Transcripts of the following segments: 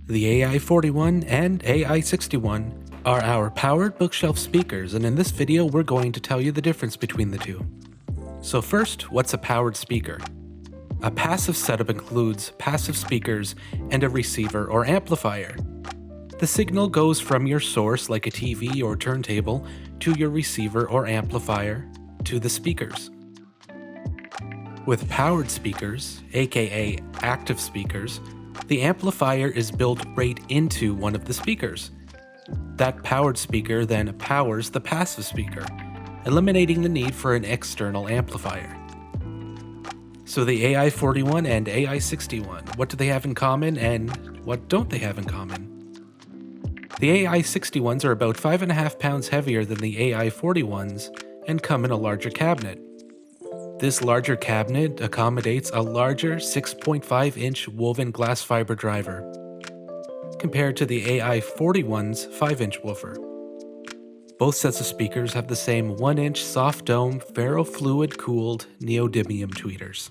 The AI41 and AI61 are our powered bookshelf speakers, and in this video we're going to tell you the difference between the two. So first, what's a powered speaker? A passive setup includes passive speakers and a receiver or amplifier. The signal goes from your source, like a TV or turntable, to your receiver or amplifier, to the speakers. With powered speakers, aka active speakers, the amplifier is built right into one of the speakers. That powered speaker then powers the passive speaker, eliminating the need for an external amplifier. So the AI41 and AI61, what do they have in common and what don't they have in common? The AI-61s are about 5.5 pounds heavier than the AI-41s and come in a larger cabinet. This larger cabinet accommodates a larger 6.5-inch woven glass fiber driver, compared to the AI-41's 5-inch woofer. Both sets of speakers have the same 1-inch soft dome ferrofluid-cooled neodymium tweeters.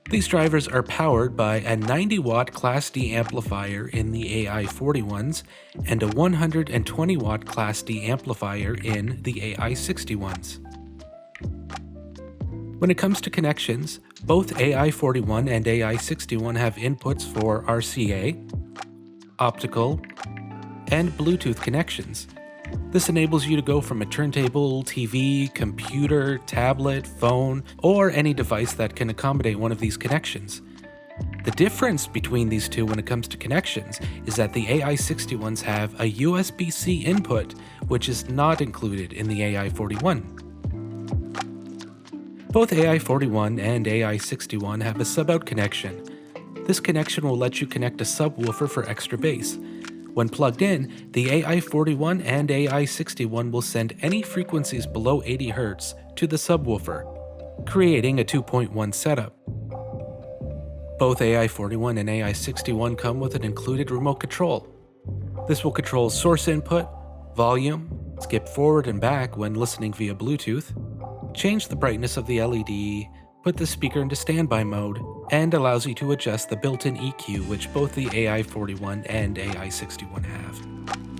These drivers are powered by a 90-watt Class D amplifier in the AI-41s and a 120-watt Class D amplifier in the AI-61s. When it comes to connections, both AI-41 and AI-61 have inputs for RCA, optical, and Bluetooth connections. This enables you to go from a turntable, TV, computer, tablet, phone, or any device that can accommodate one of these connections. The difference between these two when it comes to connections is that the AI-61s have a USB-C input, which is not included in the AI-41. Both AI-41 and AI-61 have a sub-out connection. This connection will let you connect a subwoofer for extra bass. When plugged in, the AI-41 and AI-61 will send any frequencies below 80 Hz to the subwoofer, creating a 2.1 setup. Both AI-41 and AI-61 come with an included remote control. This will control source input, volume, skip forward and back when listening via Bluetooth, change the brightness of the LED, put the speaker into standby mode, and allows you to adjust the built-in EQ which both the AI-41 and AI-61 have.